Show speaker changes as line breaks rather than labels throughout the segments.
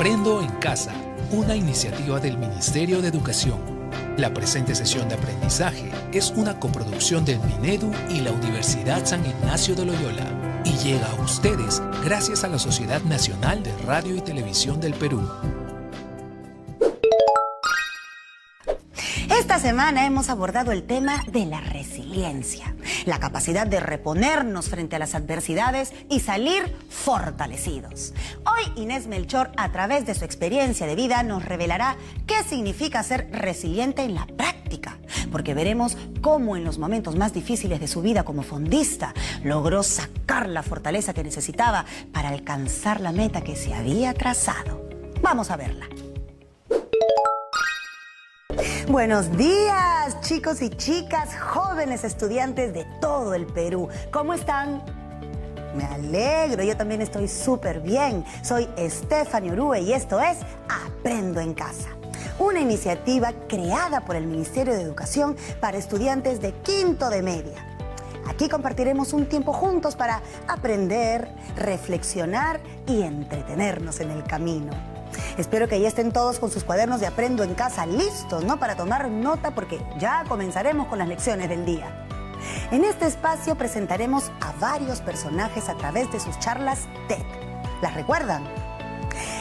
Aprendo en Casa, una iniciativa del Ministerio de Educación. La presente sesión de aprendizaje es una coproducción del Minedu y la Universidad San Ignacio de Loyola y llega a ustedes gracias a la Sociedad Nacional de Radio y Televisión del Perú.
Esta semana hemos abordado el tema de la resiliencia, la capacidad de reponernos frente a las adversidades y salir fortalecidos. Hoy Inés Melchor, a través de su experiencia de vida, nos revelará qué significa ser resiliente en la práctica, porque veremos cómo en los momentos más difíciles de su vida como fondista logró sacar la fortaleza que necesitaba para alcanzar la meta que se había trazado. Vamos a verla. Buenos días, chicos y chicas, jóvenes estudiantes de todo el Perú. ¿Cómo están? Me alegro, yo también estoy súper bien. Soy Stephanie Orue y esto es Aprendo en Casa, una iniciativa creada por el Ministerio de Educación para estudiantes de quinto de media. Aquí compartiremos un tiempo juntos para aprender, reflexionar y entretenernos en el camino. Espero que ya estén todos con sus cuadernos de Aprendo en Casa listos, ¿no? Para tomar nota porque ya comenzaremos con las lecciones del día. En este espacio presentaremos a varios personajes a través de sus charlas TED. ¿Las recuerdan?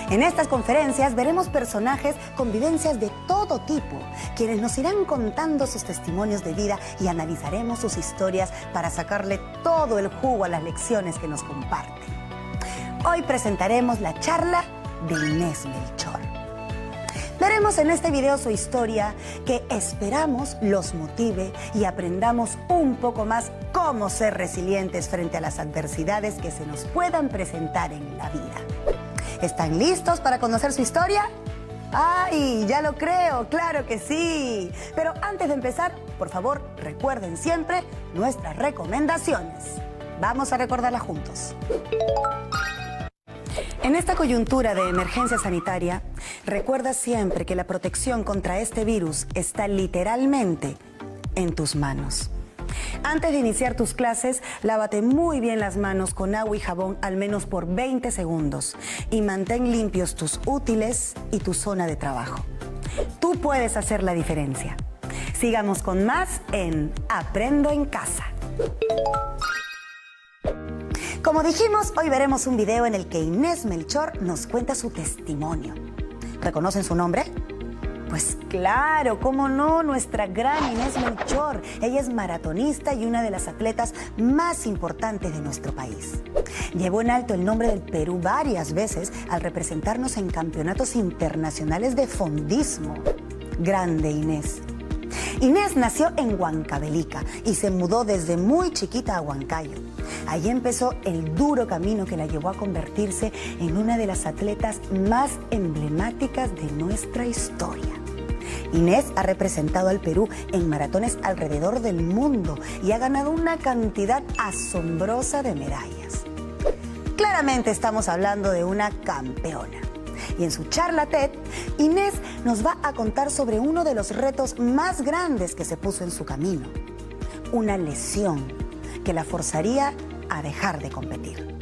En estas conferencias veremos personajes con vivencias de todo tipo, quienes nos irán contando sus testimonios de vida y analizaremos sus historias para sacarle todo el jugo a las lecciones que nos comparten. Hoy presentaremos la charla de Inés Melchor. Veremos en este video su historia que esperamos los motive y aprendamos un poco más cómo ser resilientes frente a las adversidades que se nos puedan presentar en la vida. ¿Están listos para conocer su historia? ¡Ay, ya lo creo! ¡Claro que sí! Pero antes de empezar, por favor, recuerden siempre nuestras recomendaciones. Vamos a recordarlas juntos. En esta coyuntura de emergencia sanitaria, recuerda siempre que la protección contra este virus está literalmente en tus manos. Antes de iniciar tus clases, lávate muy bien las manos con agua y jabón al menos por 20 segundos y mantén limpios tus útiles y tu zona de trabajo. Tú puedes hacer la diferencia. Sigamos con más en Aprendo en Casa. Como dijimos, hoy veremos un video en el que Inés Melchor nos cuenta su testimonio. ¿Reconocen su nombre? Pues claro, cómo no, nuestra gran Inés Melchor. Ella es maratonista y una de las atletas más importantes de nuestro país. Llevó en alto el nombre del Perú varias veces al representarnos en campeonatos internacionales de fondismo. Grande Inés. Inés nació en Huancavelica y se mudó desde muy chiquita a Huancayo. Allí empezó el duro camino que la llevó a convertirse en una de las atletas más emblemáticas de nuestra historia. Inés ha representado al Perú en maratones alrededor del mundo y ha ganado una cantidad asombrosa de medallas. Claramente estamos hablando de una campeona. Y en su charla TED, Inés nos va a contar sobre uno de los retos más grandes que se puso en su camino. Una lesión que la forzaría a dejar de competir.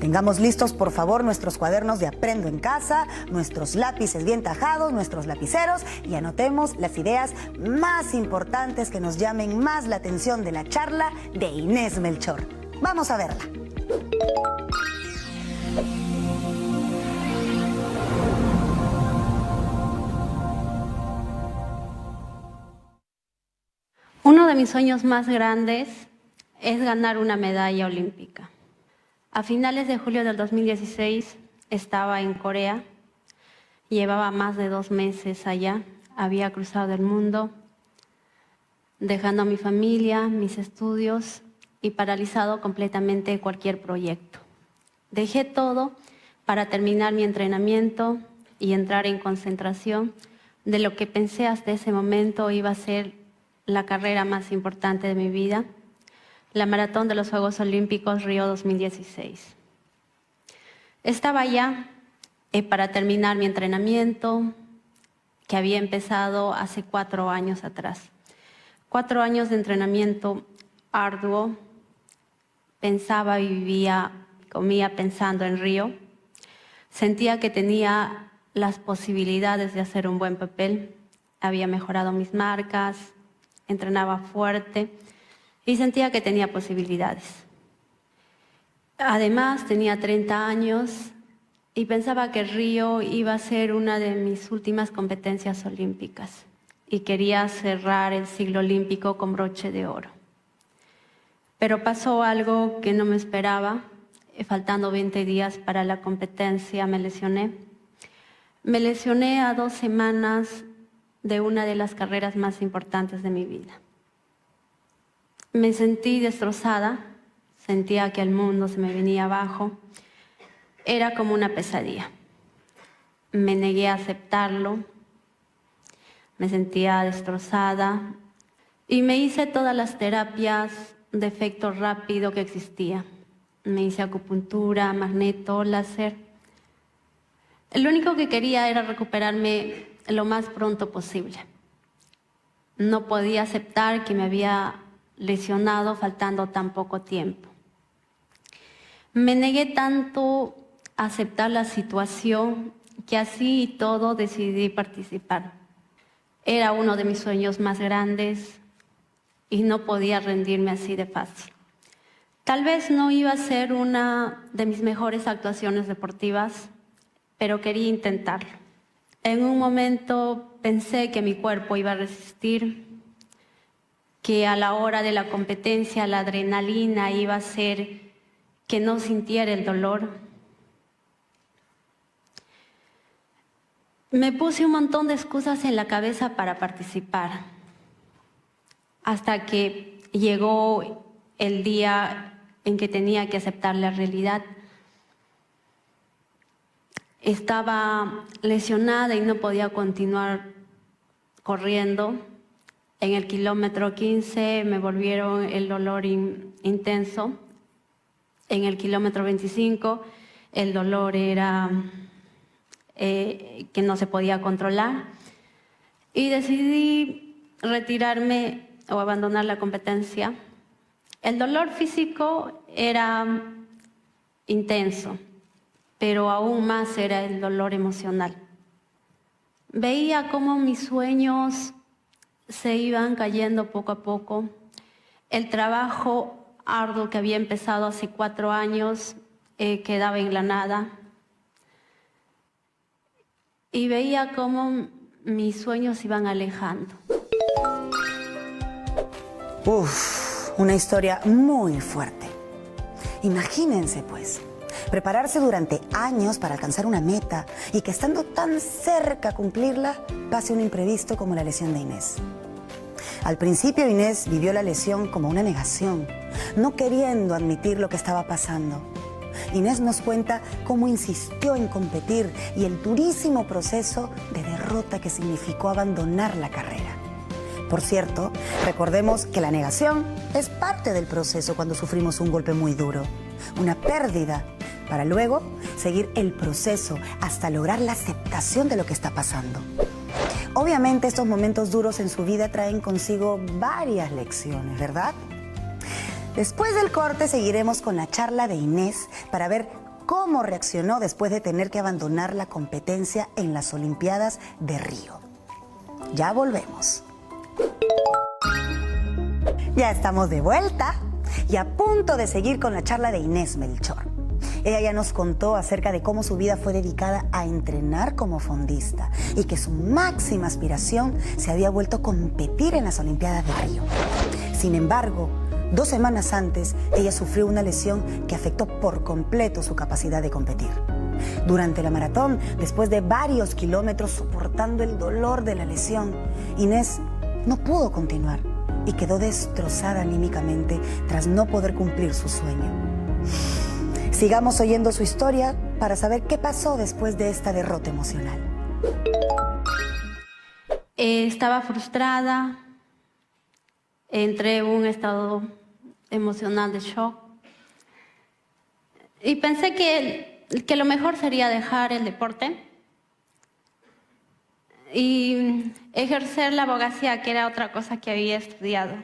Tengamos listos, por favor, nuestros cuadernos de Aprendo en Casa, nuestros lápices bien tajados, nuestros lapiceros y anotemos las ideas más importantes que nos llamen más la atención de la charla de Inés Melchor. Vamos a verla.
Uno de mis sueños más grandes es ganar una medalla olímpica. A finales de julio del 2016 estaba en Corea, llevaba más de 2 meses allá, había cruzado el mundo, dejando a mi familia, mis estudios y paralizado completamente cualquier proyecto. Dejé todo para terminar mi entrenamiento y entrar en concentración de lo que pensé hasta ese momento iba a ser la carrera más importante de mi vida, la maratón de los Juegos Olímpicos Río 2016. Estaba ya para terminar mi entrenamiento, que había empezado hace 4 años atrás. 4 años de entrenamiento arduo, pensaba y vivía, comía pensando en Río. Sentía que tenía las posibilidades de hacer un buen papel. Había mejorado mis marcas, entrenaba fuerte y sentía que tenía posibilidades. Además, tenía 30 años y pensaba que Río iba a ser una de mis últimas competencias olímpicas y quería cerrar el ciclo olímpico con broche de oro. Pero pasó algo que no me esperaba. Faltando 20 días para la competencia, me lesioné. Me lesioné a 2 semanas de una de las carreras más importantes de mi vida. Me sentí destrozada, sentía que el mundo se me venía abajo. Era como una pesadilla. Me negué a aceptarlo, me sentía destrozada y me hice todas las terapias de efecto rápido que existía. Me hice acupuntura, magneto, láser. Lo único que quería era recuperarme lo más pronto posible. No podía aceptar que me había lesionado faltando tan poco tiempo. Me negué tanto a aceptar la situación que así y todo decidí participar. Era uno de mis sueños más grandes y no podía rendirme así de fácil. Tal vez no iba a ser una de mis mejores actuaciones deportivas, pero quería intentarlo. En un momento pensé que mi cuerpo iba a resistir, que a la hora de la competencia la adrenalina iba a hacer que no sintiera el dolor. Me puse un montón de excusas en la cabeza para participar, hasta que llegó el día en que tenía que aceptar la realidad. Estaba lesionada y no podía continuar corriendo. En el kilómetro 15 me volvieron el dolor intenso. En el kilómetro 25 el dolor era que no se podía controlar. Y decidí retirarme o abandonar la competencia. El dolor físico era intenso, pero aún más era el dolor emocional. Veía cómo mis sueños se iban cayendo poco a poco. El trabajo arduo que había empezado hace 4 años quedaba en la nada. Y veía cómo mis sueños se iban alejando.
Una historia muy fuerte. Imagínense, pues, prepararse durante años para alcanzar una meta y que estando tan cerca a cumplirla, pase un imprevisto como la lesión de Inés. Al principio, Inés vivió la lesión como una negación, no queriendo admitir lo que estaba pasando. Inés nos cuenta cómo insistió en competir y el durísimo proceso de derrota que significó abandonar la carrera. Por cierto, recordemos que la negación es parte del proceso cuando sufrimos un golpe muy duro, una pérdida, para luego seguir el proceso hasta lograr la aceptación de lo que está pasando. Obviamente estos momentos duros en su vida traen consigo varias lecciones, ¿verdad? Después del corte seguiremos con la charla de Inés para ver cómo reaccionó después de tener que abandonar la competencia en las Olimpiadas de Río. Ya volvemos. Ya estamos de vuelta y a punto de seguir con la charla de Inés Melchor. Ella ya nos contó acerca de cómo su vida fue dedicada a entrenar como fondista y que su máxima aspiración se había vuelto a competir en las Olimpiadas de Río. Sin embargo, 2 semanas antes, ella sufrió una lesión que afectó por completo su capacidad de competir. Durante la maratón, después de varios kilómetros soportando el dolor de la lesión, Inés no pudo continuar y quedó destrozada anímicamente tras no poder cumplir su sueño. Sigamos oyendo su historia para saber qué pasó después de esta derrota emocional.
Estaba frustrada, entré en un estado emocional de shock y pensé que lo mejor sería dejar el deporte y ejercer la abogacía, que era otra cosa que había estudiado.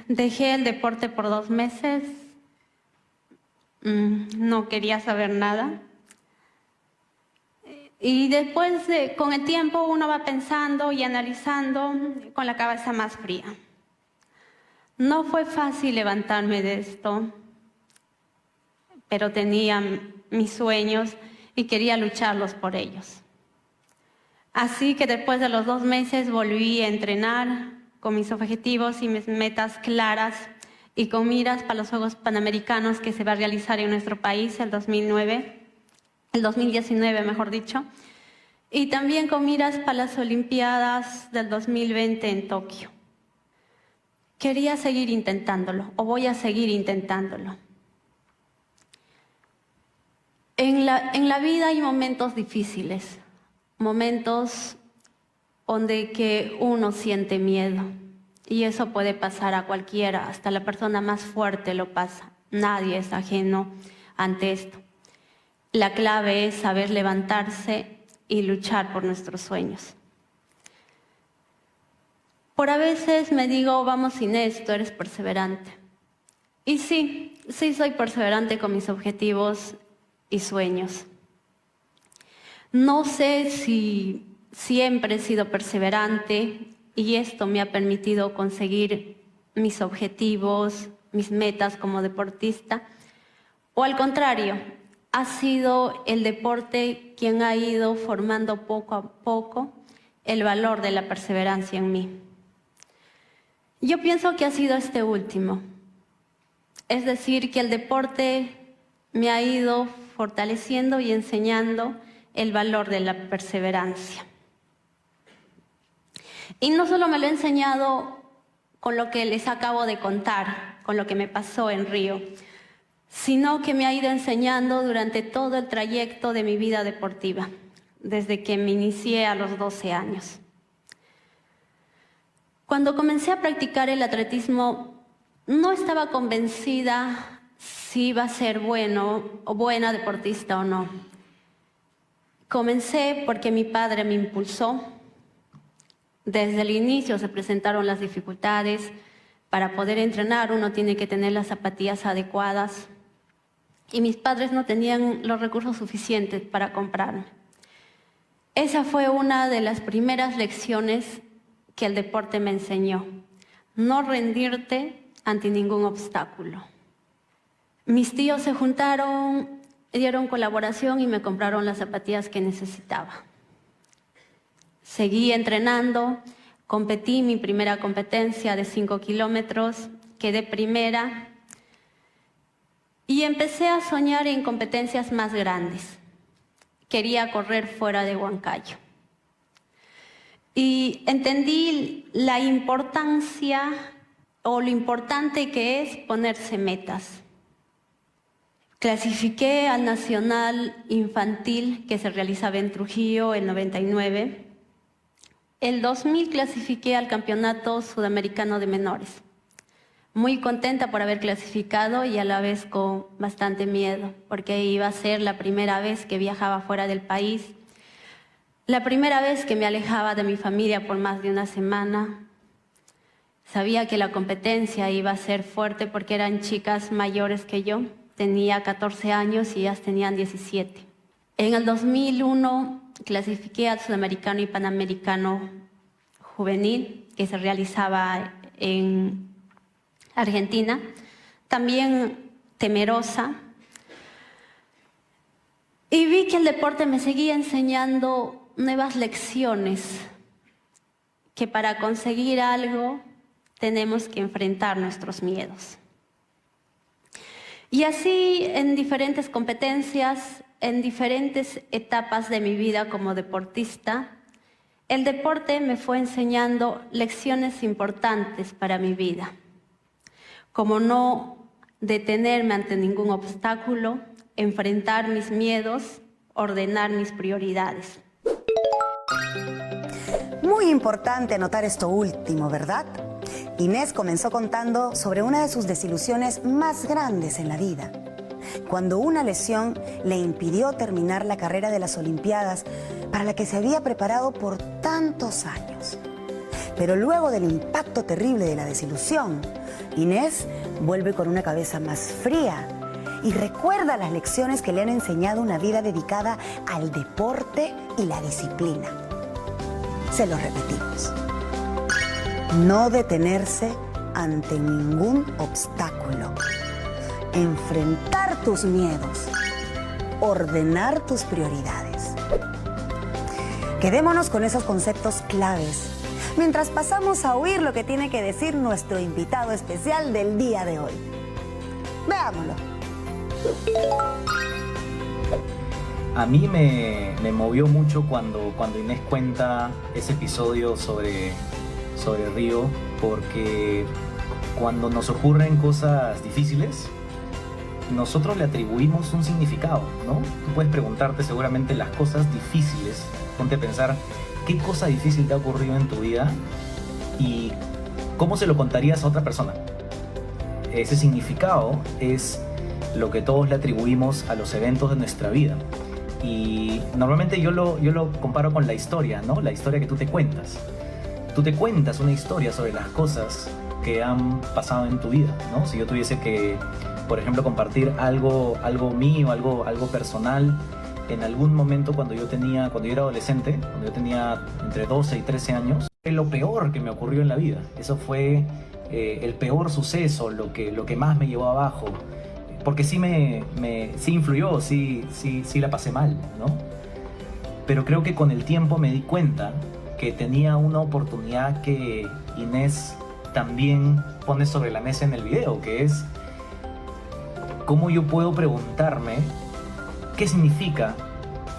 Dejé el deporte por 2 meses No quería saber nada. Y después, con el tiempo, uno va pensando y analizando con la cabeza más fría. No fue fácil levantarme de esto, pero tenía mis sueños y quería lucharlos por ellos. Así que después de los 2 meses volví a entrenar con mis objetivos y mis metas claras y con miras para los Juegos Panamericanos que se va a realizar en nuestro país el 2019, mejor dicho, y también con miras para las Olimpiadas del 2020 en Tokio. Quería seguir intentándolo, o voy a seguir intentándolo. En la vida hay momentos difíciles, momentos donde que uno siente miedo. Y eso puede pasar a cualquiera, hasta la persona más fuerte lo pasa. Nadie es ajeno ante esto. La clave es saber levantarse y luchar por nuestros sueños. Por a veces me digo, vamos Inés, tú eres perseverante. Y sí soy perseverante con mis objetivos y sueños. No sé si siempre he sido perseverante y esto me ha permitido conseguir mis objetivos, mis metas como deportista, o al contrario, ha sido el deporte quien ha ido formando poco a poco el valor de la perseverancia en mí. Yo pienso que ha sido este último, es decir, que el deporte me ha ido fortaleciendo y enseñando el valor de la perseverancia. Y no solo me lo he enseñado con lo que les acabo de contar, con lo que me pasó en Río, sino que me ha ido enseñando durante todo el trayecto de mi vida deportiva, desde que me inicié a los 12 años. Cuando comencé a practicar el atletismo, no estaba convencida si iba a ser bueno o buena deportista o no. Comencé porque mi padre me impulsó. Desde el inicio se presentaron las dificultades. Para poder entrenar uno tiene que tener las zapatillas adecuadas. Y mis padres no tenían los recursos suficientes para comprarme. Esa fue una de las primeras lecciones que el deporte me enseñó. No rendirte ante ningún obstáculo. Mis tíos se juntaron, dieron colaboración y me compraron las zapatillas que necesitaba. Seguí entrenando, competí mi primera competencia de 5 kilómetros, quedé primera y empecé a soñar en competencias más grandes. Quería correr fuera de Huancayo. Y entendí la importancia o lo importante que es ponerse metas. Clasifiqué al Nacional Infantil que se realizaba en Trujillo en 99. El 2000 clasifiqué al Campeonato Sudamericano de Menores. Muy contenta por haber clasificado y a la vez con bastante miedo, porque iba a ser la primera vez que viajaba fuera del país, la primera vez que me alejaba de mi familia por más de una semana. Sabía que la competencia iba a ser fuerte porque eran chicas mayores que yo. Tenía 14 años y ellas tenían 17. En el 2001 clasifiqué al Sudamericano y Panamericano Juvenil, que se realizaba en Argentina. También temerosa. Y vi que el deporte me seguía enseñando nuevas lecciones, que para conseguir algo tenemos que enfrentar nuestros miedos. Y así en diferentes competencias, en diferentes etapas de mi vida como deportista, el deporte me fue enseñando lecciones importantes para mi vida, como no detenerme ante ningún obstáculo, enfrentar mis miedos, ordenar mis prioridades.
Muy importante anotar esto último, ¿verdad? Inés comenzó contando sobre una de sus desilusiones más grandes en la vida, cuando una lesión le impidió terminar la carrera de las Olimpiadas para la que se había preparado por tantos años. Pero luego del impacto terrible de la desilusión, Inés vuelve con una cabeza más fría y recuerda las lecciones que le han enseñado una vida dedicada al deporte y la disciplina. Se lo repetimos. No detenerse ante ningún obstáculo. Enfrentar tus miedos. Ordenar tus prioridades. Quedémonos con esos conceptos claves mientras pasamos a oír lo que tiene que decir nuestro invitado especial del día de hoy. Veámoslo.
A mí me movió mucho cuando Inés cuenta ese episodio sobre Río, porque cuando nos ocurren cosas difíciles, nosotros le atribuimos un significado, ¿no? Tú puedes preguntarte seguramente las cosas difíciles, ponte a pensar qué cosa difícil te ha ocurrido en tu vida y cómo se lo contarías a otra persona. Ese significado es lo que todos le atribuimos a los eventos de nuestra vida. Y normalmente yo lo comparo con la historia, ¿no? La historia que tú te cuentas. Tú te cuentas una historia sobre las cosas que han pasado en tu vida, ¿no? Si yo tuviese que, por ejemplo, compartir algo mío, algo personal, en algún momento cuando yo era adolescente, cuando yo tenía entre 12 y 13 años, fue lo peor que me ocurrió en la vida. Eso fue el peor suceso, lo que más me llevó abajo, porque sí sí influyó, sí la pasé mal, ¿no? Pero creo que con el tiempo me di cuenta que tenía una oportunidad que Inés también pone sobre la mesa en el video, que es cómo yo puedo preguntarme qué significa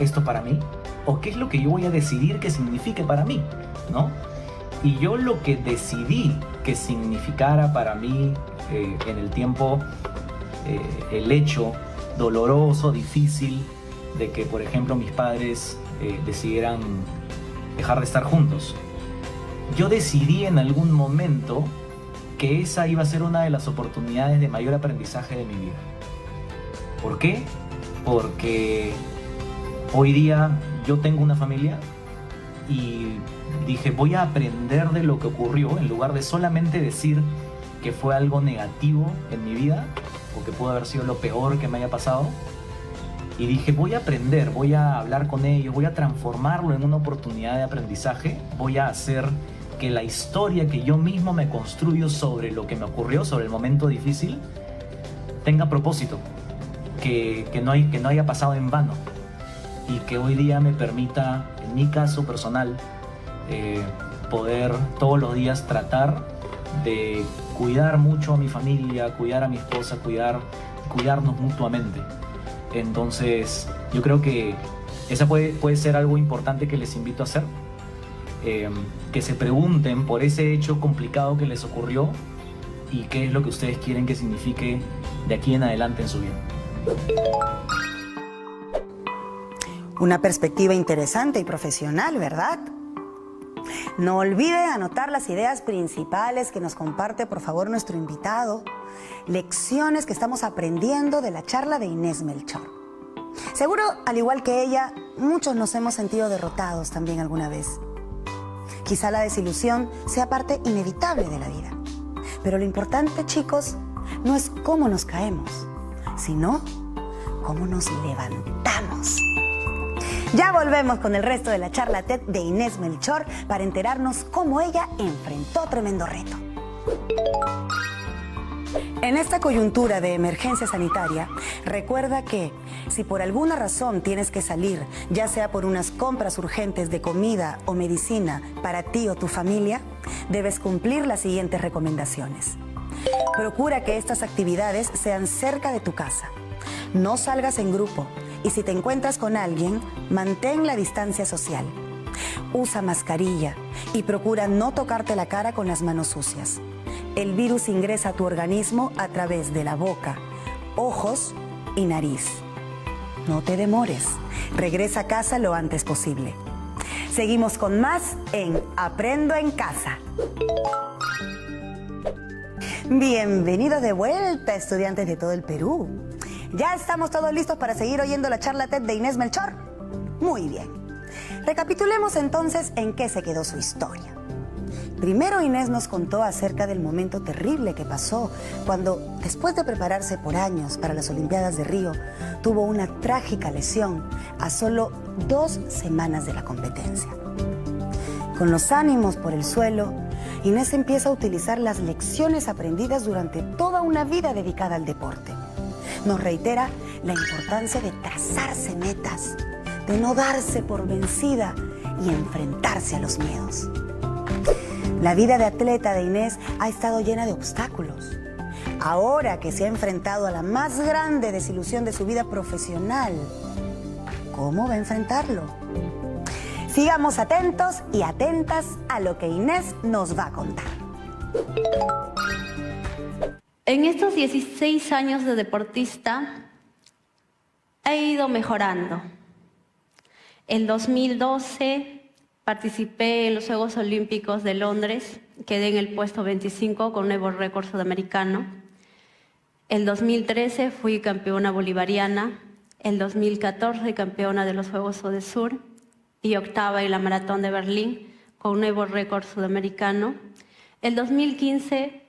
esto para mí, o qué es lo que yo voy a decidir que signifique para mí, ¿no? Y yo lo que decidí que significara para mí en el tiempo, el hecho doloroso, difícil, de que, por ejemplo, mis padres decidieran dejar de estar juntos. Yo decidí en algún momento que esa iba a ser una de las oportunidades de mayor aprendizaje de mi vida. ¿Por qué? Porque hoy día yo tengo una familia y dije, voy a aprender de lo que ocurrió en lugar de solamente decir que fue algo negativo en mi vida o que pudo haber sido lo peor que me haya pasado. Y dije, voy a aprender, voy a hablar con ellos, voy a transformarlo en una oportunidad de aprendizaje, voy a hacer que la historia que yo mismo me construyo sobre lo que me ocurrió, sobre el momento difícil, tenga propósito, que no haya pasado en vano y que hoy día me permita, en mi caso personal, poder todos los días tratar de cuidar mucho a mi familia, cuidar a mi esposa, cuidarnos mutuamente. Entonces, yo creo que esa puede ser algo importante que les invito a hacer. Que se pregunten por ese hecho complicado que les ocurrió y qué es lo que ustedes quieren que signifique de aquí en adelante en su vida.
Una perspectiva interesante y profesional, ¿verdad? No olviden anotar las ideas principales que nos comparte, por favor, nuestro invitado. Lecciones que estamos aprendiendo de la charla de Inés Melchor. Seguro, al igual que ella, muchos nos hemos sentido derrotados también alguna vez. Quizá la desilusión sea parte inevitable de la vida. Pero lo importante, chicos, no es cómo nos caemos, sino cómo nos levantamos. Ya volvemos con el resto de la charla TED de Inés Melchor para enterarnos cómo ella enfrentó tremendo reto. En esta coyuntura de emergencia sanitaria, recuerda que si por alguna razón tienes que salir, ya sea por unas compras urgentes de comida o medicina para ti o tu familia, debes cumplir las siguientes recomendaciones. Procura que estas actividades sean cerca de tu casa. No salgas en grupo y si te encuentras con alguien, mantén la distancia social. Usa mascarilla y procura no tocarte la cara con las manos sucias. El virus ingresa a tu organismo a través de la boca, ojos y nariz. No te demores, regresa a casa lo antes posible. Seguimos con más en Aprendo en Casa. Bienvenidos de vuelta, estudiantes de todo el Perú. ¿Ya estamos todos listos para seguir oyendo la charla TED de Inés Melchor? Muy bien. Recapitulemos entonces en qué se quedó su historia. Primero Inés nos contó acerca del momento terrible que pasó cuando, después de prepararse por años para las Olimpiadas de Río, tuvo una trágica lesión a solo 2 semanas de la competencia. Con los ánimos por el suelo, Inés empieza a utilizar las lecciones aprendidas durante toda una vida dedicada al deporte. Nos reitera la importancia de trazarse metas, de no darse por vencida y enfrentarse a los miedos. La vida de atleta de Inés ha estado llena de obstáculos. Ahora que se ha enfrentado a la más grande desilusión de su vida profesional, ¿cómo va a enfrentarlo? Sigamos atentos y atentas a lo que Inés nos va a contar.
En estos 16 años de deportista he ido mejorando. En 2012 participé en los Juegos Olímpicos de Londres, quedé en el puesto 25 con nuevo récord sudamericano. En 2013 fui campeona bolivariana, en 2014 campeona de los Juegos Odesur y octava en la Maratón de Berlín con nuevo récord sudamericano. En 2015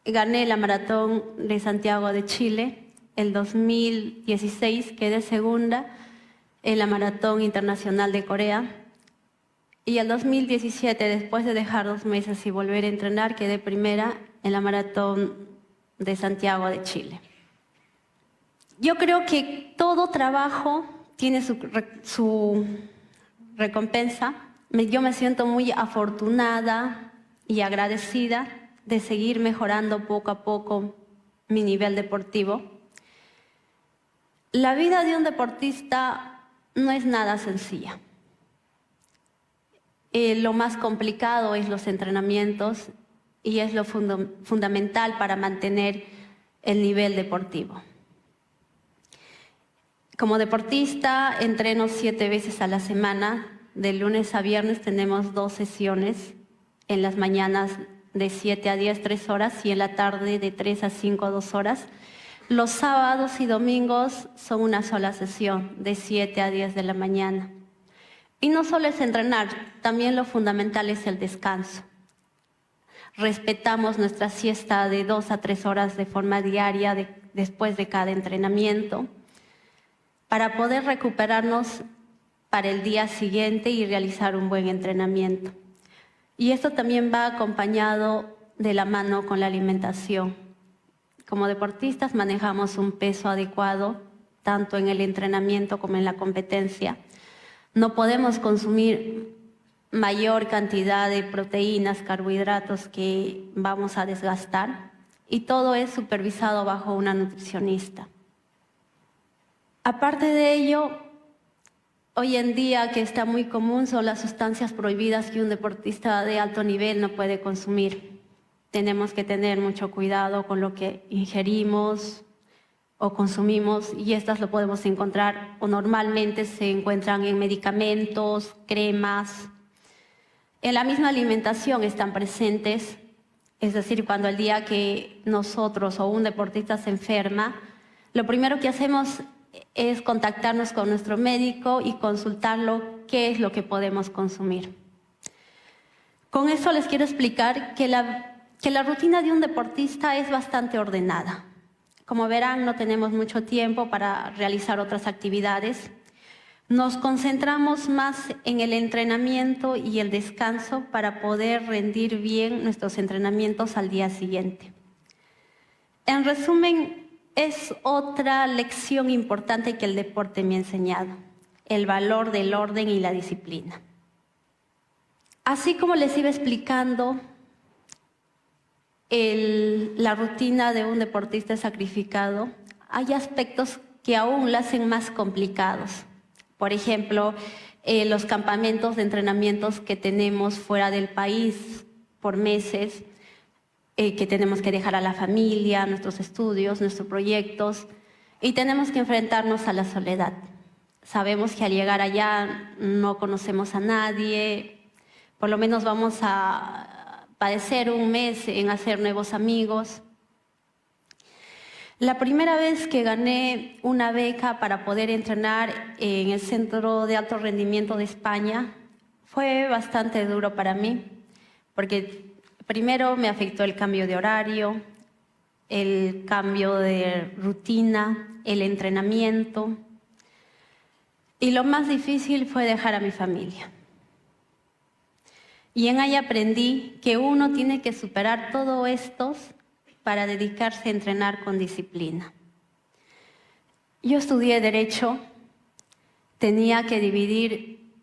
gané la Maratón de Santiago de Chile. En 2016 quedé segunda en la Maratón Internacional de Corea. Y el 2017, después de dejar 2 meses y volver a entrenar, quedé primera en la Maratón de Santiago de Chile. Yo creo que todo trabajo tiene su recompensa. Yo me siento muy afortunada y agradecida de seguir mejorando poco a poco mi nivel deportivo. La vida de un deportista no es nada sencilla. Lo más complicado es los entrenamientos y es lo fundamental para mantener el nivel deportivo. Como deportista entreno 7 veces a la semana. De lunes a viernes tenemos 2 sesiones. En las mañanas de 7 a 10, 3 horas y en la tarde de 3 a 5, 2 horas. Los sábados y domingos son una sola sesión, de 7 a 10 de la mañana. Y no solo es entrenar, también lo fundamental es el descanso. Respetamos nuestra siesta de 2 a 3 horas de forma diaria después de cada entrenamiento para poder recuperarnos para el día siguiente y realizar un buen entrenamiento. Y esto también va acompañado de la mano con la alimentación. Como deportistas manejamos un peso adecuado, tanto en el entrenamiento como en la competencia. No podemos consumir mayor cantidad de proteínas, carbohidratos que vamos a desgastar, y todo es supervisado bajo una nutricionista. Aparte de ello, hoy en día que está muy común son las sustancias prohibidas que un deportista de alto nivel no puede consumir. Tenemos que tener mucho cuidado con lo que ingerimos o consumimos, y estas lo podemos encontrar o normalmente se encuentran en medicamentos, cremas. En la misma alimentación están presentes, es decir, cuando el día que nosotros o un deportista se enferma, lo primero que hacemos es contactarnos con nuestro médico y consultarlo qué es lo que podemos consumir. Con eso les quiero explicar que la rutina de un deportista es bastante ordenada. Como verán, no tenemos mucho tiempo para realizar otras actividades. Nos concentramos más en el entrenamiento y el descanso para poder rendir bien nuestros entrenamientos al día siguiente. En resumen, es otra lección importante que el deporte me ha enseñado: el valor del orden y la disciplina. Así como les iba explicando, la rutina de un deportista sacrificado, hay aspectos que aún lo hacen más complicados. Por ejemplo, los campamentos de entrenamientos que tenemos fuera del país por meses, que tenemos que dejar a la familia, nuestros estudios, nuestros proyectos, y tenemos que enfrentarnos a la soledad. Sabemos que al llegar allá no conocemos a nadie, por lo menos vamos a padecer un mes en hacer nuevos amigos. La primera vez que gané una beca para poder entrenar en el Centro de Alto Rendimiento de España fue bastante duro para mí, porque primero me afectó el cambio de horario, el cambio de rutina, el entrenamiento, y lo más difícil fue dejar a mi familia. Y en ahí aprendí que uno tiene que superar todo esto para dedicarse a entrenar con disciplina. Yo estudié Derecho, tenía que dividir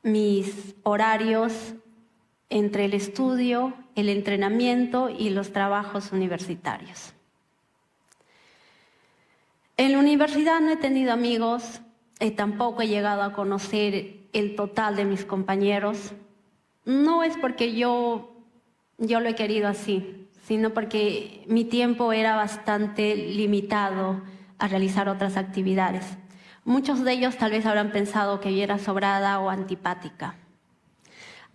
mis horarios entre el estudio, el entrenamiento y los trabajos universitarios. En la universidad no he tenido amigos, tampoco he llegado a conocer el total de mis compañeros. No es porque yo lo he querido así, sino porque mi tiempo era bastante limitado a realizar otras actividades. Muchos de ellos tal vez habrán pensado que yo era sobrada o antipática.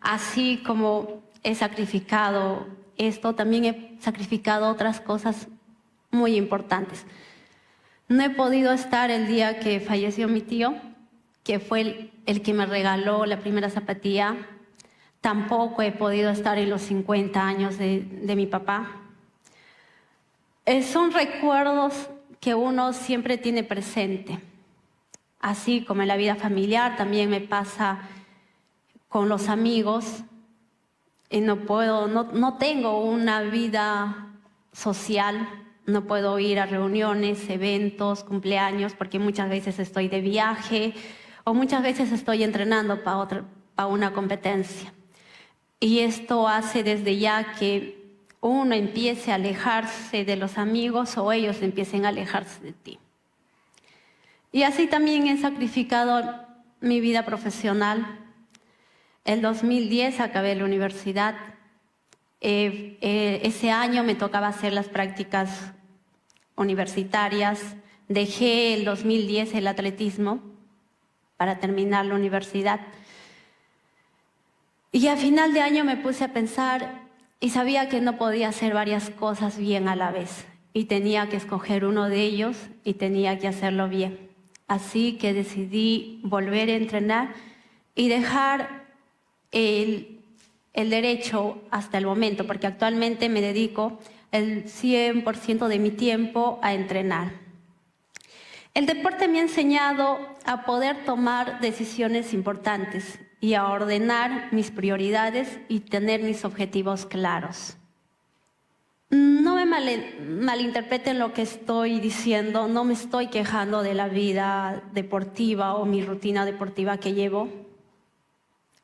Así como he sacrificado esto, también he sacrificado otras cosas muy importantes. No he podido estar el día que falleció mi tío, que fue el que me regaló la primera zapatilla. Tampoco he podido estar en los 50 años de mi papá. Son recuerdos que uno siempre tiene presente. Así como en la vida familiar, también me pasa con los amigos. No tengo una vida social, no puedo ir a reuniones, eventos, cumpleaños, porque muchas veces estoy de viaje o muchas veces estoy entrenando para una competencia. Y esto hace desde ya que uno empiece a alejarse de los amigos o ellos empiecen a alejarse de ti. Y así también he sacrificado mi vida profesional. En 2010 acabé la universidad. Ese año me tocaba hacer las prácticas universitarias. Dejé el 2010 el atletismo para terminar la universidad. Y a final de año me puse a pensar y sabía que no podía hacer varias cosas bien a la vez. Y tenía que escoger uno de ellos y tenía que hacerlo bien. Así que decidí volver a entrenar y dejar el derecho hasta el momento, porque actualmente me dedico el 100% de mi tiempo a entrenar. El deporte me ha enseñado a poder tomar decisiones importantes y a ordenar mis prioridades y tener mis objetivos claros. No me malinterpreten lo que estoy diciendo, no me estoy quejando de la vida deportiva o mi rutina deportiva que llevo.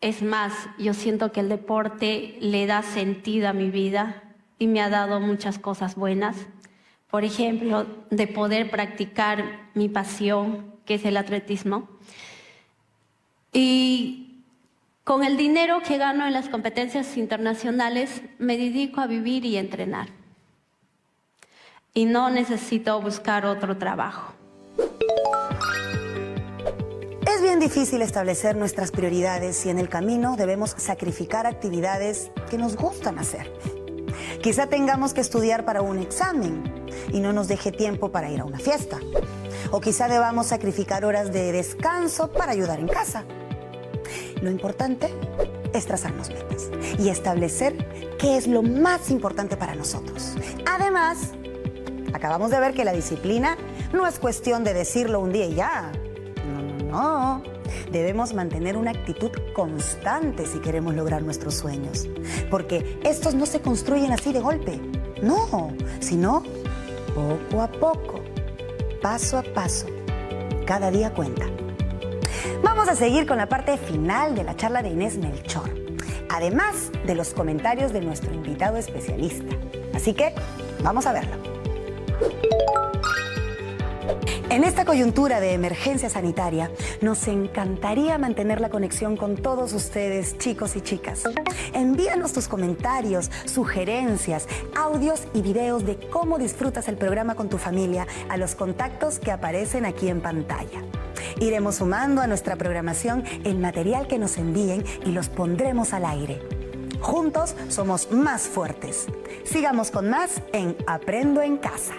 Es más, yo siento que el deporte le da sentido a mi vida y me ha dado muchas cosas buenas. Por ejemplo, de poder practicar mi pasión, que es el atletismo. Y con el dinero que gano en las competencias internacionales, me dedico a vivir y entrenar. Y no necesito buscar otro trabajo.
Es bien difícil establecer nuestras prioridades y en el camino debemos sacrificar actividades que nos gustan hacer. Quizá tengamos que estudiar para un examen y no nos deje tiempo para ir a una fiesta. O quizá debamos sacrificar horas de descanso para ayudar en casa. Lo importante es trazarnos metas y establecer qué es lo más importante para nosotros. Además, acabamos de ver que la disciplina no es cuestión de decirlo un día y ya. No. Debemos mantener una actitud constante si queremos lograr nuestros sueños. Porque estos no se construyen así de golpe. No, sino poco a poco, paso a paso. Cada día cuenta. Vamos a seguir con la parte final de la charla de Inés Melchor, además de los comentarios de nuestro invitado especialista. Así que, vamos a verlo. En esta coyuntura de emergencia sanitaria, nos encantaría mantener la conexión con todos ustedes, chicos y chicas. Envíanos tus comentarios, sugerencias, audios y videos de cómo disfrutas el programa con tu familia a los contactos que aparecen aquí en pantalla. Iremos sumando a nuestra programación el material que nos envíen y los pondremos al aire. Juntos somos más fuertes. Sigamos con más en Aprendo en Casa.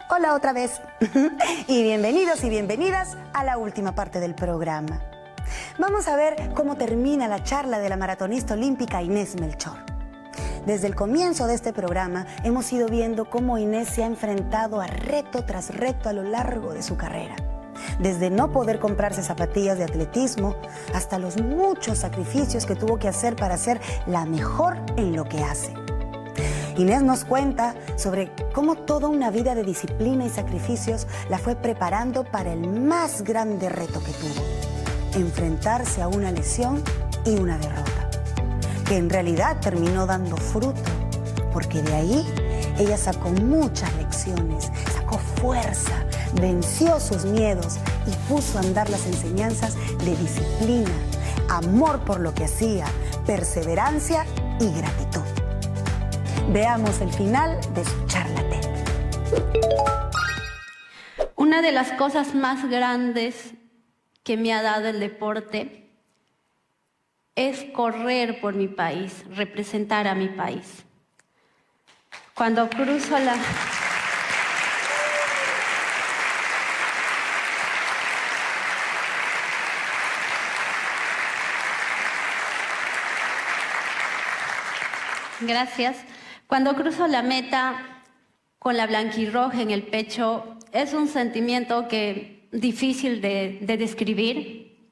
Hola otra vez y bienvenidos y bienvenidas a la última parte del programa. Vamos a ver cómo termina la charla de la maratonista olímpica Inés Melchor. Desde el comienzo de este programa hemos ido viendo cómo Inés se ha enfrentado a reto tras reto a lo largo de su carrera. Desde no poder comprarse zapatillas de atletismo hasta los muchos sacrificios que tuvo que hacer para ser la mejor en lo que hace. Inés nos cuenta sobre cómo toda una vida de disciplina y sacrificios la fue preparando para el más grande reto que tuvo: enfrentarse a una lesión y una derrota, que en realidad terminó dando fruto, porque de ahí ella sacó muchas lecciones, sacó fuerza, venció sus miedos y puso a andar las enseñanzas de disciplina, amor por lo que hacía, perseverancia y gratitud. Veamos el final de su charla TED.
Una de las cosas más grandes que me ha dado el deporte es correr por mi país, representar a mi país. Cuando cruzo la... Gracias. Cuando cruzo la meta con la blanquirroja en el pecho, es un sentimiento difícil de describir.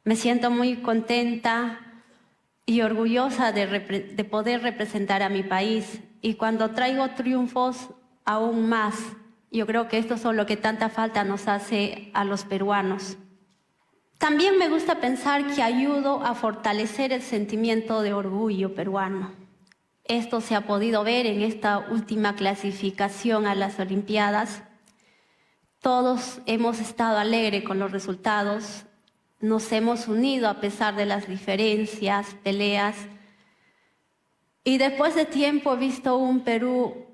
Me siento muy contenta y orgullosa de poder representar a mi país. Y cuando traigo triunfos, aún más. Yo creo que esto es lo que tanta falta nos hace a los peruanos. También me gusta pensar que ayudo a fortalecer el sentimiento de orgullo peruano. Esto se ha podido ver en esta última clasificación a las Olimpiadas. Todos hemos estado alegres con los resultados. Nos hemos unido a pesar de las diferencias, peleas. Y después de tiempo he visto un Perú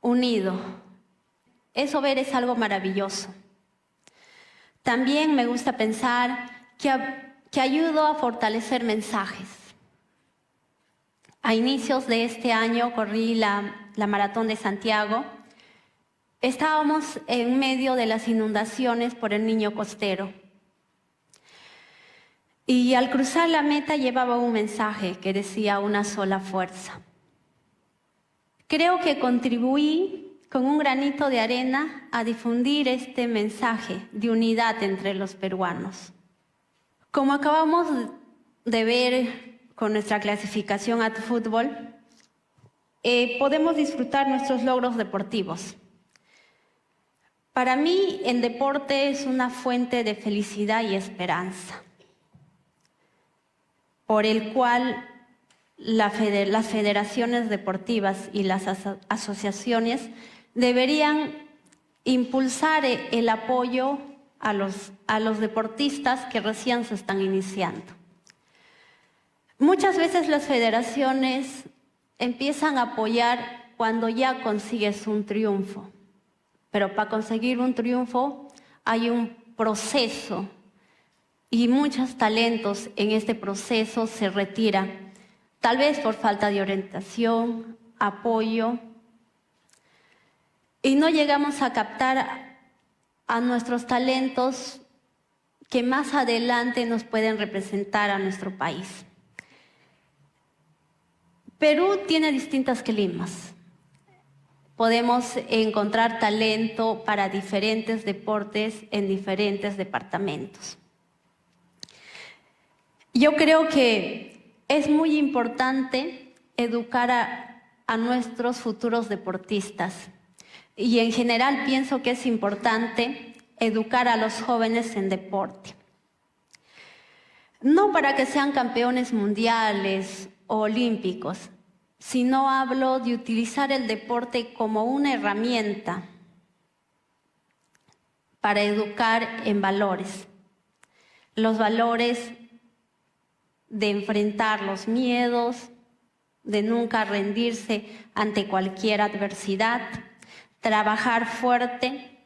unido. Eso ver es algo maravilloso. También me gusta pensar que ayudo a fortalecer mensajes. A inicios de este año corrí la Maratón de Santiago. Estábamos en medio de las inundaciones por el Niño Costero. Y al cruzar la meta llevaba un mensaje que decía una sola fuerza. Creo que contribuí con un granito de arena a difundir este mensaje de unidad entre los peruanos. Como acabamos de ver con nuestra clasificación al fútbol, podemos disfrutar nuestros logros deportivos. Para mí, el deporte es una fuente de felicidad y esperanza, por el cual las federaciones deportivas y las asociaciones deberían impulsar el apoyo a los deportistas que recién se están iniciando. Muchas veces las federaciones empiezan a apoyar cuando ya consigues un triunfo, pero para conseguir un triunfo hay un proceso y muchos talentos en este proceso se retiran, tal vez por falta de orientación, apoyo, y no llegamos a captar a nuestros talentos que más adelante nos pueden representar a nuestro país. Perú tiene distintos climas. Podemos encontrar talento para diferentes deportes en diferentes departamentos. Yo creo que es muy importante educar a nuestros futuros deportistas. Y en general pienso que es importante educar a los jóvenes en deporte. No para que sean campeones mundiales o olímpicos, sino hablo de utilizar el deporte como una herramienta para educar en valores. Los valores de enfrentar los miedos, de nunca rendirse ante cualquier adversidad, trabajar fuerte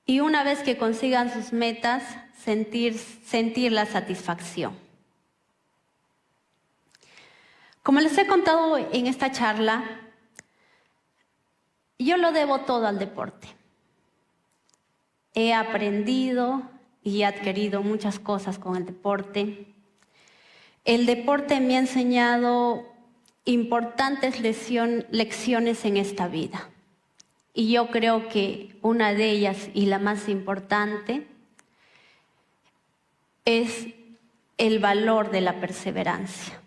y una vez que consigan sus metas, sentir la satisfacción. Como les he contado en esta charla, yo lo debo todo al deporte. He aprendido y he adquirido muchas cosas con el deporte. El deporte me ha enseñado importantes lecciones en esta vida. Y yo creo que una de ellas, y la más importante, es el valor de la perseverancia.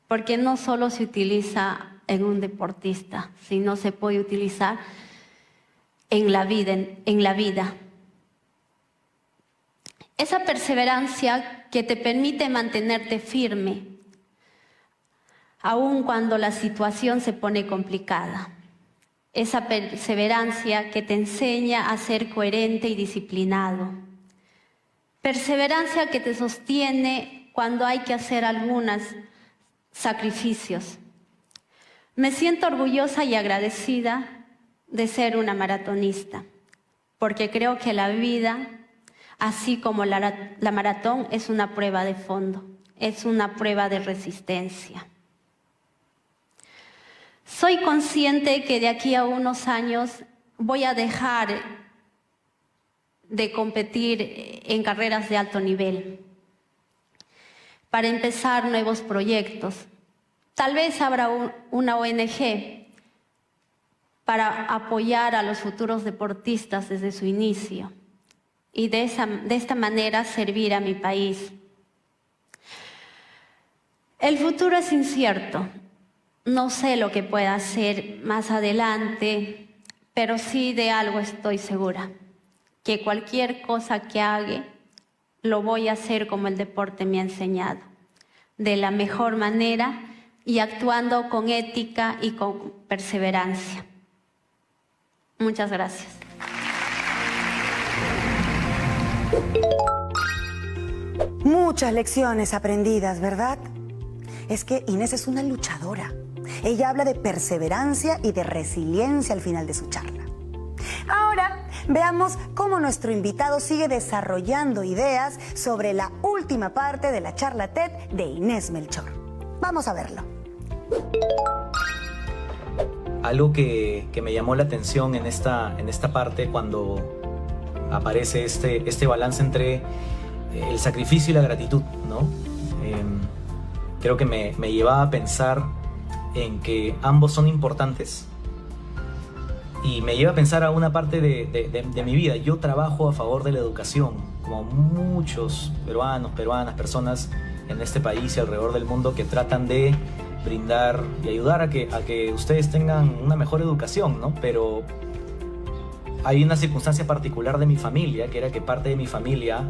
Porque no solo se utiliza en un deportista, sino se puede utilizar en la vida. Esa perseverancia que te permite mantenerte firme, aun cuando la situación se pone complicada. Esa perseverancia que te enseña a ser coherente y disciplinado. Perseverancia que te sostiene cuando hay que hacer algunos sacrificios. Me siento orgullosa y agradecida de ser una maratonista, porque creo que la vida, así como la maratón, es una prueba de fondo, es una prueba de resistencia. Soy consciente que de aquí a unos años voy a dejar de competir en carreras de alto nivel para empezar nuevos proyectos. Tal vez habrá una ONG para apoyar a los futuros deportistas desde su inicio y de esta manera servir a mi país. El futuro es incierto. No sé lo que pueda hacer más adelante, pero sí de algo estoy segura, que cualquier cosa que haga, lo voy a hacer como el deporte me ha enseñado, de la mejor manera y actuando con ética y con perseverancia. Muchas gracias.
Muchas lecciones aprendidas, ¿verdad? Es que Inés es una luchadora. Ella habla de perseverancia y de resiliencia al final de su charla. Ahora veamos cómo nuestro invitado sigue desarrollando ideas sobre la última parte de la charla TED de Inés Melchor. Vamos a verlo.
Algo que me llamó la atención en esta parte cuando aparece este balance entre el sacrificio y la gratitud, ¿no? Creo que me llevaba a pensar en que ambos son importantes y me lleva a pensar a una parte de mi vida. Yo trabajo a favor de la educación, como muchos peruanos, peruanas, personas en este país y alrededor del mundo que tratan de brindar y ayudar a que ustedes tengan una mejor educación, ¿no? Pero hay una circunstancia particular de mi familia, que era que parte de mi familia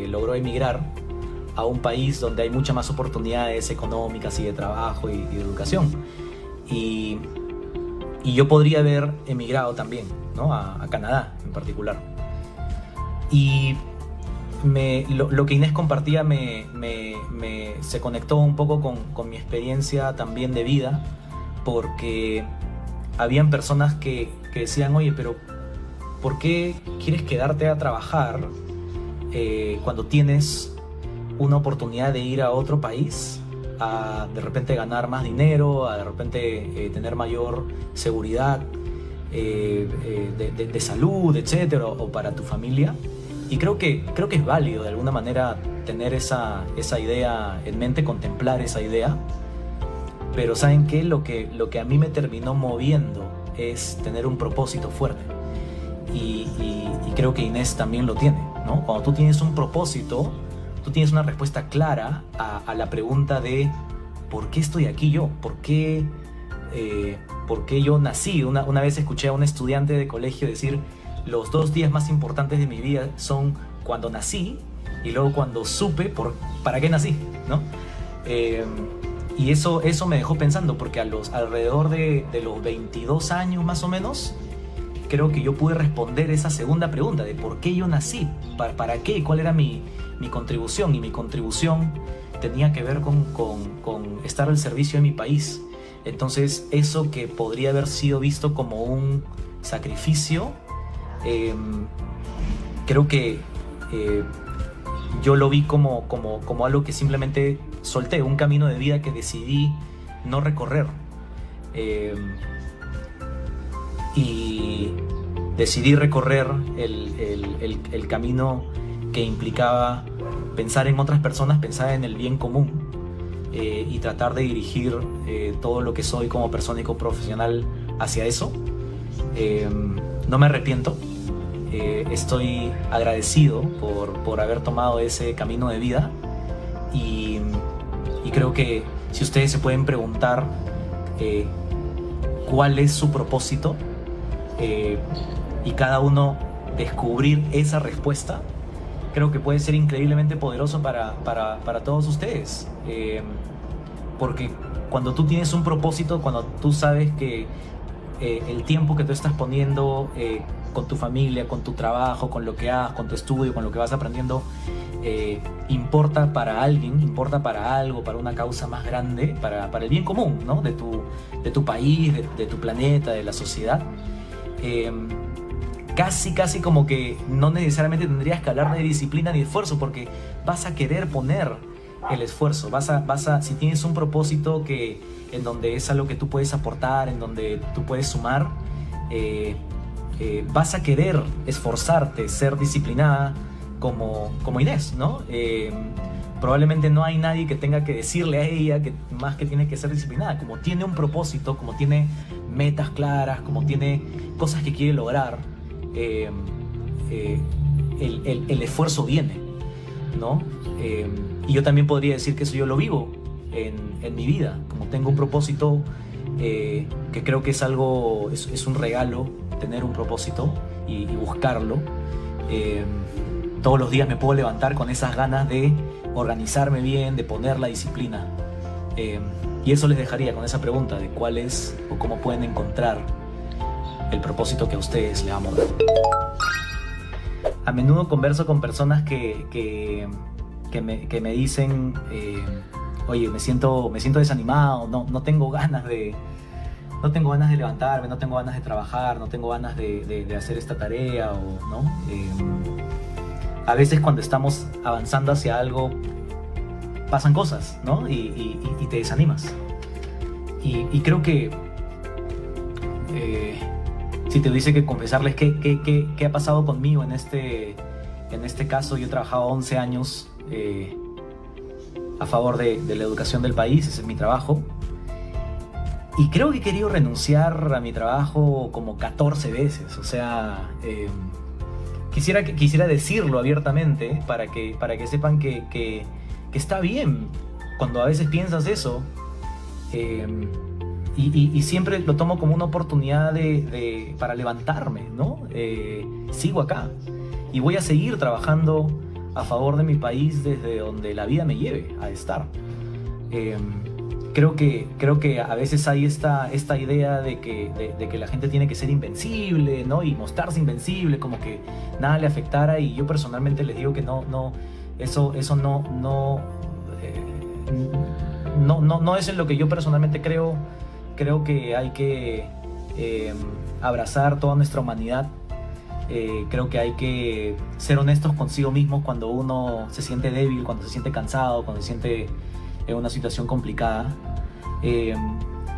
logró emigrar a un país donde hay muchas más oportunidades económicas y de trabajo y de educación. Y yo podría haber emigrado también, ¿no? A Canadá en particular. Y lo que Inés compartía se conectó un poco con mi experiencia también de vida, porque habían personas que decían, oye, pero ¿por qué quieres quedarte a trabajar cuando tienes una oportunidad de ir a otro país, a de repente ganar más dinero, a de repente tener mayor seguridad de salud, etcétera, o para tu familia? Y creo que es válido de alguna manera tener esa idea en mente, contemplar esa idea, pero ¿saben qué? Lo que a mí me terminó moviendo es tener un propósito fuerte, y creo que Inés también lo tiene, ¿no? Cuando tú tienes un propósito, tú tienes una respuesta clara a la pregunta de ¿por qué estoy aquí yo? ¿Por qué yo nací? Una vez escuché a un estudiante de colegio decir: los 2 días más importantes de mi vida son cuando nací y luego cuando supe para qué nací, ¿no? Y eso me dejó pensando, porque alrededor de los 22 años más o menos, creo que yo pude responder esa segunda pregunta de por qué yo nací, para qué, cuál era mi contribución. Y mi contribución tenía que ver con estar al servicio de mi país. Entonces, eso que podría haber sido visto como un sacrificio, creo que yo lo vi como algo que simplemente solté, un camino de vida que decidí no recorrer. Y decidí recorrer el camino que implicaba pensar en otras personas, pensar en el bien común y tratar de dirigir todo lo que soy como persona y como profesional hacia eso. No me arrepiento, estoy agradecido por haber tomado ese camino de vida y creo que si ustedes se pueden preguntar cuál es su propósito y cada uno descubrir esa respuesta, creo que puede ser increíblemente poderoso para todos ustedes. Porque cuando tú tienes un propósito, cuando tú sabes que el tiempo que tú estás poniendo con tu familia, con tu trabajo, con lo que hagas, con tu estudio, con lo que vas aprendiendo, importa para alguien, importa para algo, para una causa más grande, para el bien común, ¿no? de tu país, de tu planeta, de la sociedad. Casi como que no necesariamente tendrías que hablar de disciplina ni de esfuerzo, porque vas a querer poner el esfuerzo, si tienes un propósito en donde es algo que tú puedes aportar, en donde tú puedes sumar, vas a querer esforzarte, ser disciplinada como Inés, ¿no? Probablemente no hay nadie que tenga que decirle a ella que tiene que ser disciplinada. Como tiene un propósito, como tiene metas claras, como tiene cosas que quiere lograr, el esfuerzo viene, ¿no? Y yo también podría decir que eso yo lo vivo en mi vida. Como tengo un propósito, que creo que es un regalo tener un propósito y buscarlo. Todos los días me puedo levantar con esas ganas de organizarme bien, de poner la disciplina. Y eso les dejaría con esa pregunta de cuál es o cómo pueden encontrar el propósito que a ustedes les va a mover. A menudo converso con personas que me dicen, oye, me siento desanimado, no tengo ganas de levantarme, no tengo ganas de trabajar, no tengo ganas de hacer esta tarea, ¿no? A veces cuando estamos avanzando hacia algo pasan cosas, ¿no? Y te desanimas. Y creo que si te dice que confesarles qué ha pasado conmigo en este caso, yo he trabajado 11 años a favor de la educación del país, ese es mi trabajo. Y creo que he querido renunciar a mi trabajo como 14 veces, o sea, quisiera decirlo abiertamente para que sepan que está bien cuando a veces piensas eso, y siempre lo tomo como una oportunidad para levantarme, ¿no? Sigo acá y voy a seguir trabajando a favor de mi país desde donde la vida me lleve a estar. Creo que a veces hay esta idea de que la gente tiene que ser invencible, ¿no? Y mostrarse invencible, como que nada le afectara, y yo personalmente les digo que eso no es en lo que yo personalmente creo. Creo que hay que abrazar toda nuestra humanidad. Creo que hay que ser honestos consigo mismos cuando uno se siente débil, cuando se siente cansado, cuando se siente en una situación complicada.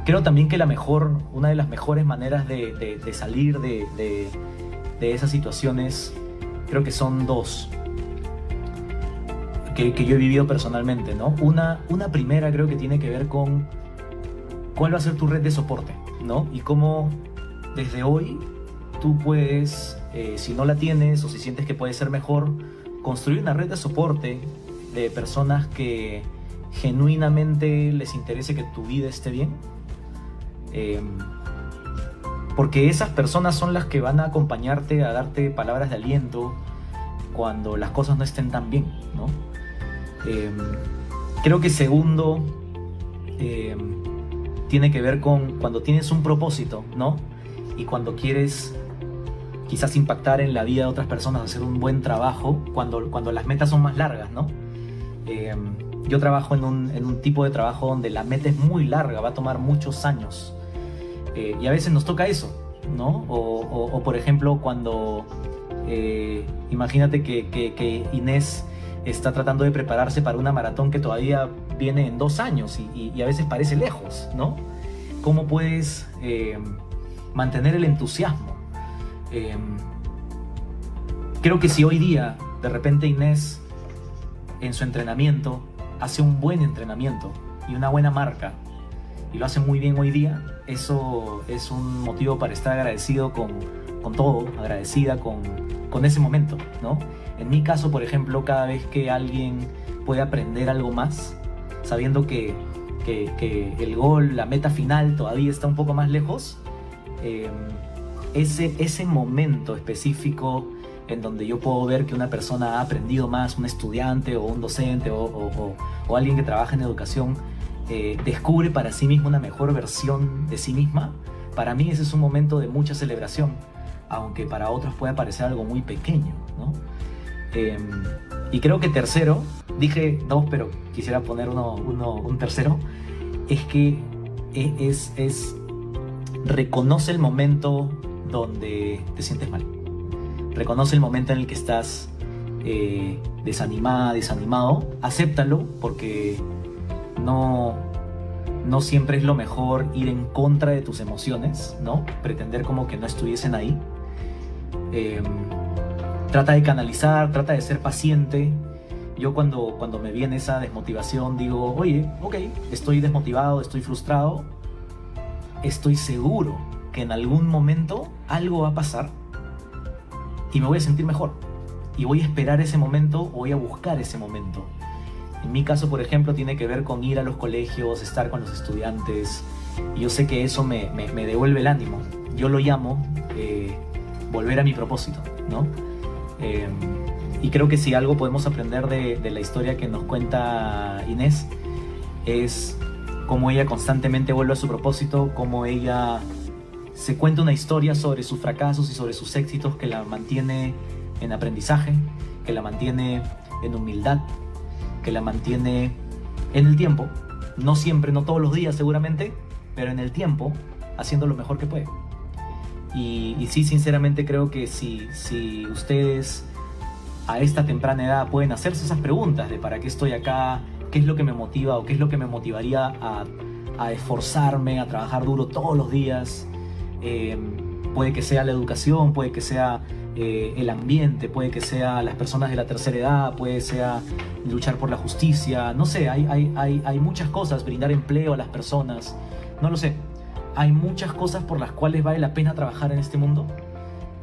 Creo también que una de las mejores maneras de salir de esas situaciones, creo que son dos que yo he vivido personalmente, ¿no? Una primera creo que tiene que ver con cuál va a ser tu red de soporte, ¿no? Y cómo desde hoy tú puedes, si no la tienes o si sientes que puede ser mejor, construir una red de soporte de personas que genuinamente les interese que tu vida esté bien, porque esas personas son las que van a acompañarte, a darte palabras de aliento cuando las cosas no estén tan bien, ¿no? Creo que segundo tiene que ver con cuando tienes un propósito, ¿no? Y cuando quieres quizás impactar en la vida de otras personas, hacer un buen trabajo, cuando las metas son más largas, ¿no? Yo trabajo en un tipo de trabajo donde la meta es muy larga, va a tomar muchos años, y a veces nos toca eso, ¿no? O por ejemplo, cuando imagínate que Inés está tratando de prepararse para una maratón que todavía viene en 2 años y a veces parece lejos, ¿no? ¿Cómo puedes mantener el entusiasmo? Creo que si hoy día de repente Inés en su entrenamiento hace un buen entrenamiento y una buena marca y lo hace muy bien hoy día, eso es un motivo para estar agradecido con todo, agradecida con ese momento, ¿no? En mi caso, por ejemplo, cada vez que alguien puede aprender algo más, sabiendo que el gol, la meta final todavía está un poco más lejos, ese momento específico en donde yo puedo ver que una persona ha aprendido más, un estudiante o un docente o alguien que trabaja en educación, descubre para sí mismo una mejor versión de sí misma, para mí ese es un momento de mucha celebración, aunque para otros pueda parecer algo muy pequeño, ¿no? Y creo que tercero, dije dos, pero quisiera poner un tercero, es que reconoce el momento donde te sientes mal. Reconoce el momento en el que estás desanimada, desanimado. Acéptalo, porque no siempre es lo mejor ir en contra de tus emociones, ¿no? Pretender como que no estuviesen ahí. Trata de canalizar, trata de ser paciente. Yo cuando me viene esa desmotivación digo, oye, ok, estoy desmotivado, estoy frustrado. Estoy seguro que en algún momento algo va a pasar y me voy a sentir mejor. Y voy a esperar ese momento o voy a buscar ese momento. En mi caso, por ejemplo, tiene que ver con ir a los colegios, estar con los estudiantes. Y yo sé que eso me devuelve el ánimo. Yo lo llamo volver a mi propósito, ¿no? Y creo que si algo podemos aprender de la historia que nos cuenta Inés es cómo ella constantemente vuelve a su propósito, cómo ella se cuenta una historia sobre sus fracasos y sobre sus éxitos que la mantiene en aprendizaje, que la mantiene en humildad, que la mantiene en el tiempo, no siempre, no todos los días seguramente, pero en el tiempo, haciendo lo mejor que puede. Y sí, sinceramente creo que si ustedes a esta temprana edad pueden hacerse esas preguntas de para qué estoy acá, qué es lo que me motiva o qué es lo que me motivaría a esforzarme, a trabajar duro todos los días. Puede que sea la educación, puede que sea el ambiente, puede que sea las personas de la tercera edad, puede ser luchar por la justicia, no sé, hay muchas cosas, brindar empleo a las personas, no lo sé. Hay muchas cosas por las cuales vale la pena trabajar en este mundo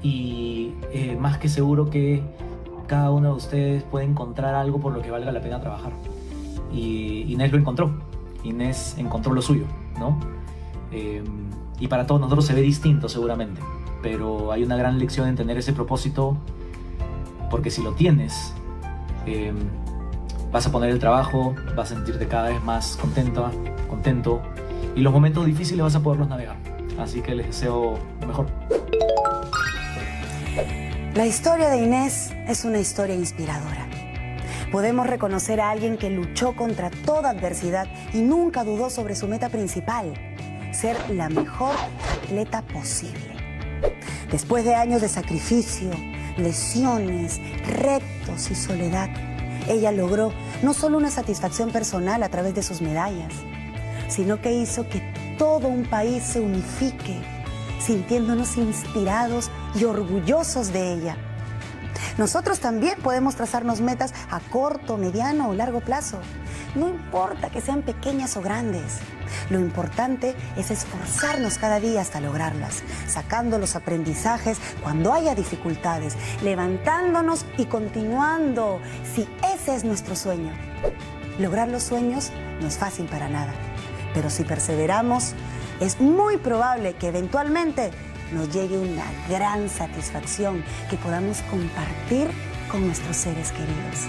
y más que seguro que cada uno de ustedes puede encontrar algo por lo que valga la pena trabajar. Y Inés lo encontró, Inés encontró lo suyo, ¿no? Y para todos nosotros se ve distinto seguramente, pero hay una gran lección en tener ese propósito, porque si lo tienes, vas a poner el trabajo, vas a sentirte cada vez más contento, y los momentos difíciles vas a poderlos navegar. Así que les deseo lo mejor.
La historia de Inés es una historia inspiradora. Podemos reconocer a alguien que luchó contra toda adversidad y nunca dudó sobre su meta principal: ser la mejor atleta posible. Después de años de sacrificio, lesiones, retos y soledad, ella logró no solo una satisfacción personal a través de sus medallas, sino que hizo que todo un país se unifique, sintiéndonos inspirados y orgullosos de ella. Nosotros también podemos trazarnos metas a corto, mediano o largo plazo. No importa que sean pequeñas o grandes. Lo importante es esforzarnos cada día hasta lograrlas, sacando los aprendizajes cuando haya dificultades, levantándonos y continuando, si ese es nuestro sueño. Lograr los sueños no es fácil para nada, pero si perseveramos, es muy probable que eventualmente nos llegue una gran satisfacción que podamos compartir con nuestros seres queridos.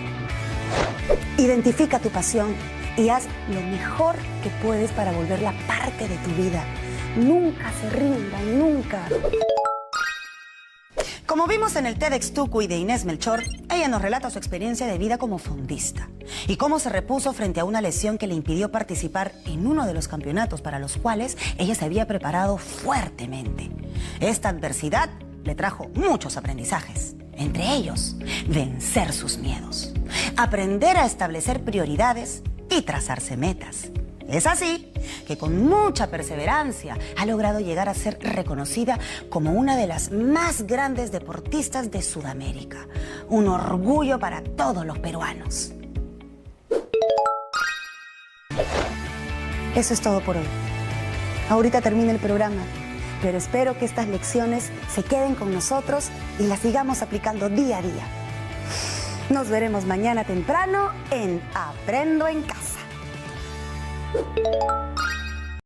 Identifica tu pasión y haz lo mejor que puedes para volverla parte de tu vida. Nunca se rindan, nunca. Como vimos en el TEDx Tucuy de Inés Melchor, ella nos relata su experiencia de vida como fondista y cómo se repuso frente a una lesión que le impidió participar en uno de los campeonatos para los cuales ella se había preparado fuertemente. Esta adversidad le trajo muchos aprendizajes, entre ellos, vencer sus miedos, aprender a establecer prioridades y trazarse metas. Es así que con mucha perseverancia ha logrado llegar a ser reconocida como una de las más grandes deportistas de Sudamérica. Un orgullo para todos los peruanos. Eso es todo por hoy. Ahorita termina el programa, pero espero que estas lecciones se queden con nosotros y las sigamos aplicando día a día. Nos veremos mañana temprano en Aprendo en Casa.